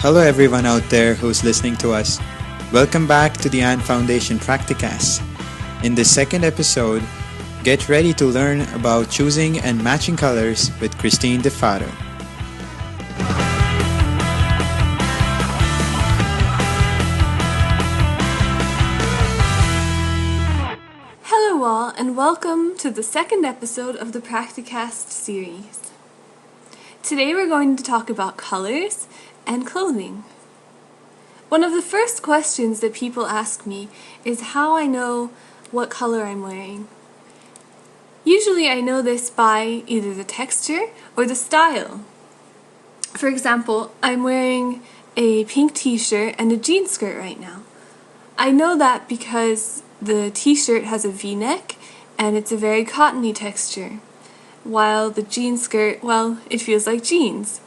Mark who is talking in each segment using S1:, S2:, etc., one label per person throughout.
S1: Hello, everyone out there who's listening to us. Welcome back to the Ant Foundation Practicast. In this second episode, get ready to learn about choosing and matching colors with Christine DeFato.
S2: Hello all, and welcome to the second episode of the Practicast series. Today we're going to talk about colors and clothing. One of the first questions that people ask me is how I know what color I'm wearing. Usually I know this by either the texture or the style. For example, I'm wearing a pink t-shirt and a jean skirt right now. I know that because the t-shirt has a v-neck and it's a very cottony texture, while the jean skirt, well, it feels like jeans.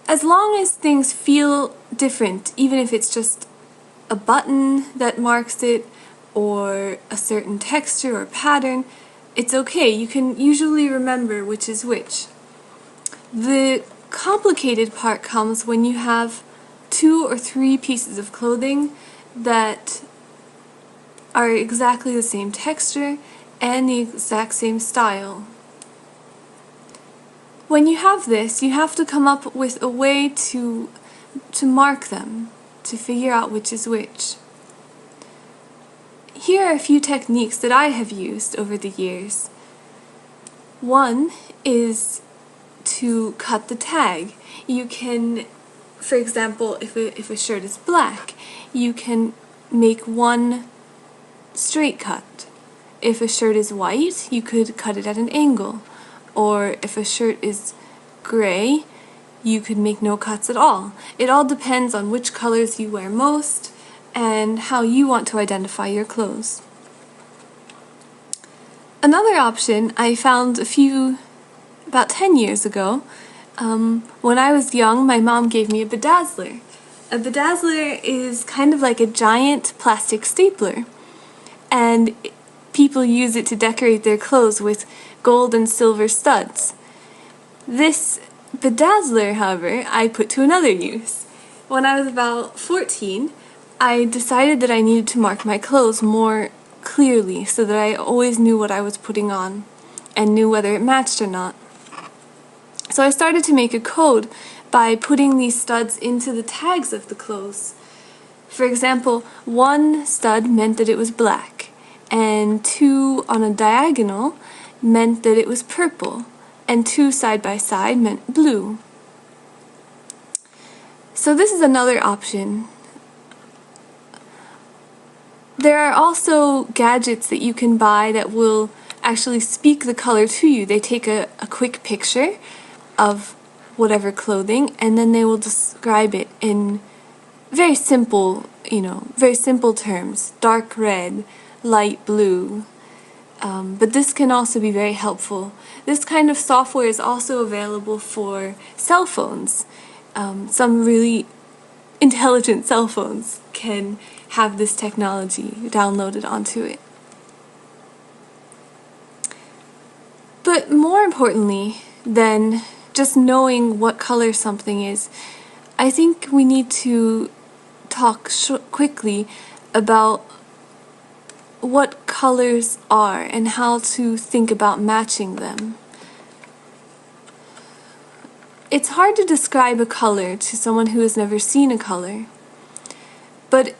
S2: As long as things feel different, even if it's just a button that marks it or a certain texture or pattern, it's okay. You can usually remember which is which. The complicated part comes when you have 2 or 3 pieces of clothing that are exactly the same texture and the exact same style. When you have this, you have to come up with a way to mark them, to figure out which is which. Here are a few techniques that I have used over the years. One is to cut the tag. You can, for example, if a shirt is black, you can make one straight cut. If a shirt is white, you could cut it at an angle. Or if a shirt is gray, you could make no cuts at all. It all depends on which colors you wear most and how you want to identify your clothes. Another option I found about 10 years ago. When I was young, my mom gave me a bedazzler. A bedazzler is kind of like a giant plastic stapler, and people use it to decorate their clothes with gold and silver studs. This bedazzler, however, I put to another use. When I was about 14, I decided that I needed to mark my clothes more clearly so that I always knew what I was putting on and knew whether it matched or not. So I started to make a code by putting these studs into the tags of the clothes. For example, 1 stud meant that it was black, and 2 on a diagonal meant that it was purple, and 2 side by side meant blue. So this is another option. There are also gadgets that you can buy that will actually speak the color to you. They take a quick picture of whatever clothing, and then they will describe it in very simple terms. Dark red, light blue. But this can also be very helpful. This kind of software is also available for cell phones. Some really intelligent cell phones can have this technology downloaded onto it. But more importantly than just knowing what color something is, I think we need to talk quickly about what colors are and how to think about matching them. It's hard to describe a color to someone who has never seen a color, but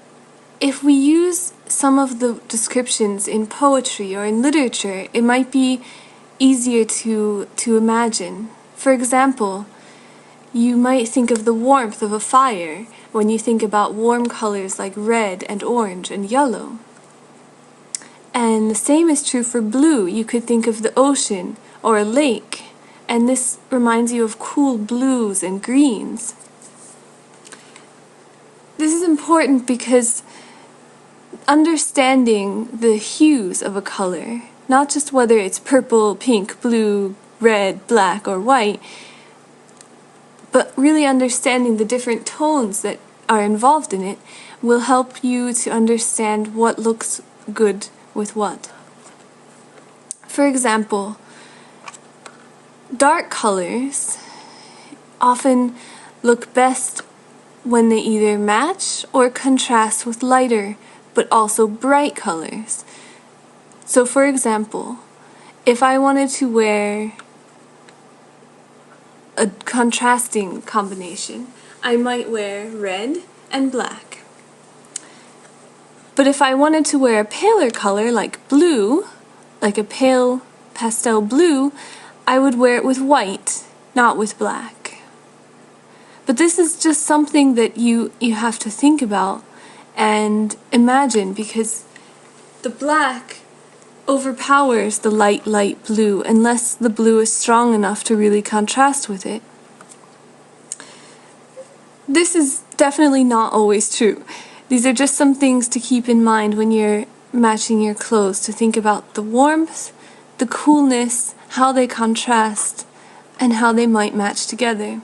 S2: if we use some of the descriptions in poetry or in literature, it might be easier to imagine. For example, you might think of the warmth of a fire when you think about warm colors like red and orange and yellow. And the same is true for blue. You could think of the ocean or a lake, and this reminds you of cool blues and greens. This is important because understanding the hues of a color, not just whether it's purple, pink, blue, red, black, or white, but really understanding the different tones that are involved in it will help you to understand what looks good with what. For example, dark colors often look best when they either match or contrast with lighter but also bright colors. So for example, if I wanted to wear a contrasting combination, I might wear red and black. But if I wanted to wear a paler color like blue, like a pale pastel blue, I would wear it with white, not with black. But this is just something that you have to think about and imagine, because the black overpowers the light blue unless the blue is strong enough to really contrast with it. This is definitely not always true. These are just some things to keep in mind when you're matching your clothes, to think about the warmth, the coolness, how they contrast, and how they might match together.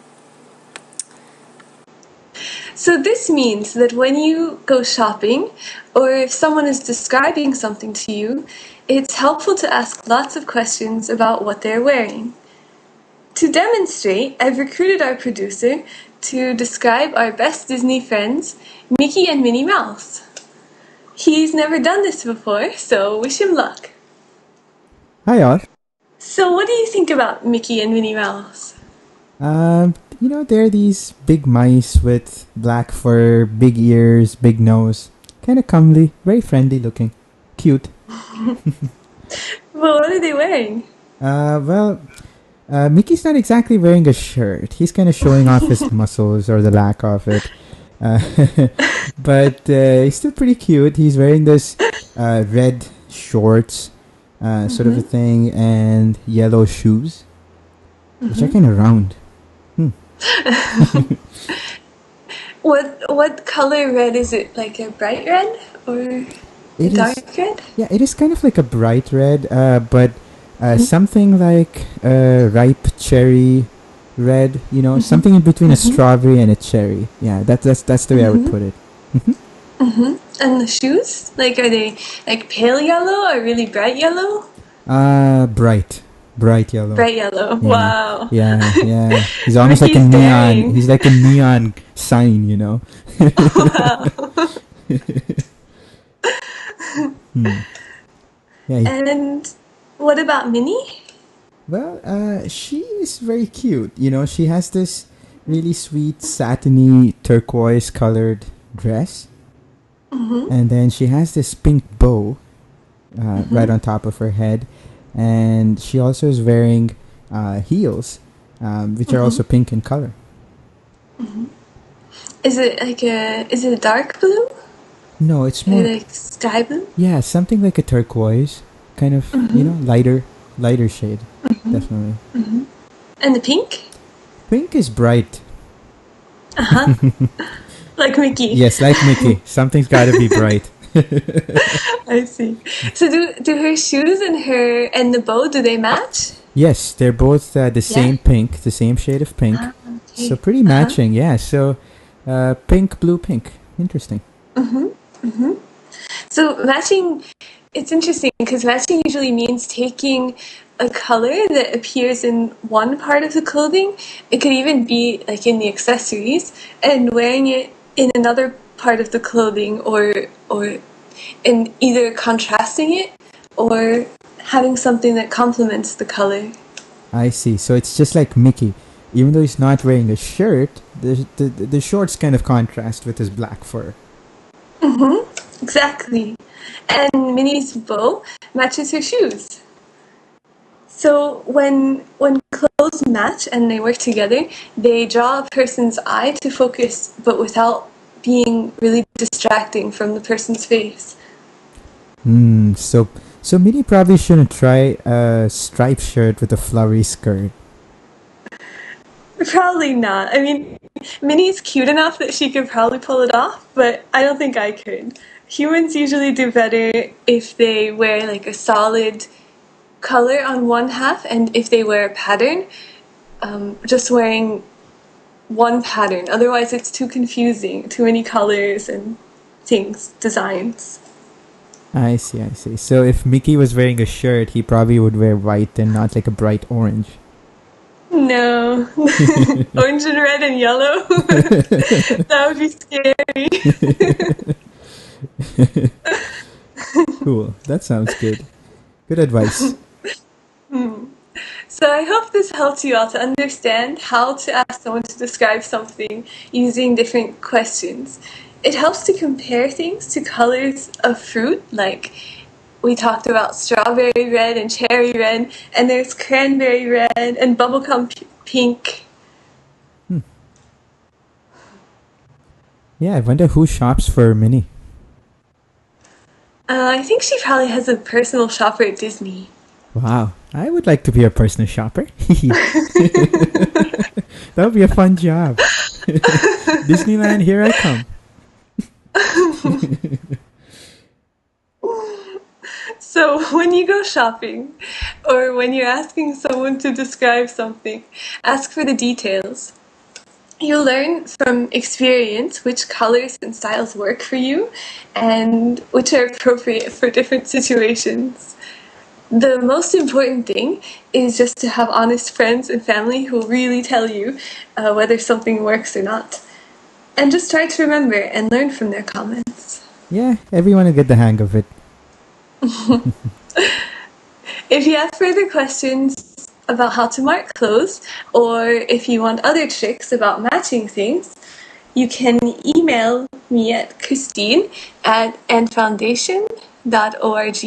S2: So this means that when you go shopping, or if someone is describing something to you, it's helpful to ask lots of questions about what they're wearing. To demonstrate, I've recruited our producer to describe our best Disney friends, Mickey and Minnie Mouse. He's never done this before, so wish him luck.
S3: Hi, all.
S2: So what do you think about Mickey and Minnie Mouse?
S3: They're these big mice with black fur, big ears, big nose. Kind of comely, very friendly looking. Cute.
S2: Well, what are they wearing?
S3: Mickey's not exactly wearing a shirt. He's kind of showing off his muscles, or the lack of it. But he's still pretty cute. He's wearing this red shorts, sort of a thing, and yellow shoes, which are kind of round.
S2: What color red is it? Like a bright red or dark red?
S3: Yeah, it is kind of like a bright red, but something like ripe cherry red. Something in between a strawberry and a cherry. Yeah, that's the way I would put it.
S2: And the shoes? Like, are they like pale yellow or really bright yellow?
S3: Bright yellow.
S2: Bright yellow.
S3: Yeah.
S2: Wow.
S3: Yeah. He's almost like a neon.
S2: Daring.
S3: He's like a neon sign,
S2: Wow.
S3: Yeah.
S2: And what about Minnie?
S3: Well, she is very cute. She has this really sweet satiny turquoise colored dress, and then she has this pink bow right on top of her head. And she also is wearing heels, which are also pink in color.
S2: Is it a dark blue?
S3: No, it's more
S2: like sky blue?
S3: Yeah, something like a turquoise, kind of lighter shade, definitely.
S2: And the pink?
S3: Pink is bright.
S2: Like Mickey.
S3: Yes, like Mickey. Something's got to be bright.
S2: I see. So do her shoes and the bow, do they match?
S3: Yes, they're both the same pink, the same shade of pink.
S2: Okay.
S3: So pretty matching, yeah. So pink, blue, pink. Interesting.
S2: So matching, it's interesting because matching usually means taking a color that appears in one part of the clothing. It could even be like in the accessories, and wearing it in another part of the clothing, or in either contrasting it or having something that complements the color.
S3: I see. So it's just like Mickey. Even though he's not wearing a shirt, the shorts kind of contrast with his black fur.
S2: Exactly. And Minnie's bow matches her shoes. So when clothes match and they work together, they draw a person's eye to focus, but without being really distracting from the person's face.
S3: So Minnie probably shouldn't try a striped shirt with a flowery skirt.
S2: Probably not. I mean, Minnie's cute enough that she could probably pull it off, but I don't think I could. Humans usually do better if they wear like a solid color on one half, and if they wear a pattern, just wearing one pattern. Otherwise it's too confusing, too many colors and things, designs.
S3: I see. So if Mickey was wearing a shirt, he probably would wear white and not like a bright orange.
S2: No. Orange and red and yellow? That would be scary.
S3: Cool. That sounds good. Good advice.
S2: So I hope this helps you all to understand how to ask someone to describe something using different questions. It helps to compare things to colors of fruit, like we talked about strawberry red and cherry red, and there's cranberry red and bubblegum pink.
S3: Yeah, I wonder who shops for Minnie.
S2: I think she probably has a personal shopper at Disney.
S3: Wow, I would like to be a personal shopper. That would be a fun job. Disneyland, here I come.
S2: So when you go shopping, or when you're asking someone to describe something, ask for the details. You'll learn from experience which colors and styles work for you and which are appropriate for different situations. The most important thing is just to have honest friends and family who will really tell you whether something works or not. And just try to remember and learn from their comments.
S3: Yeah, everyone will get the hang of it.
S2: If you have further questions about how to mark clothes, or if you want other tricks about matching things, you can email me at christine@nfoundation.org.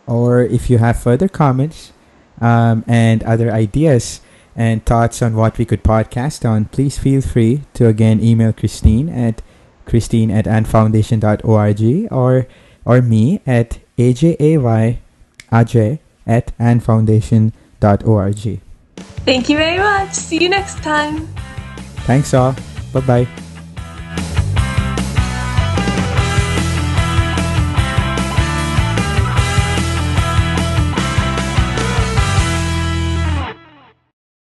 S3: Or if you have further comments and other ideas and thoughts on what we could podcast on, please feel free to again email christine@anfoundation.org or me at ajay@anfoundation.org.
S2: Thank you very much. See you next time.
S3: Thanks all. Bye-bye.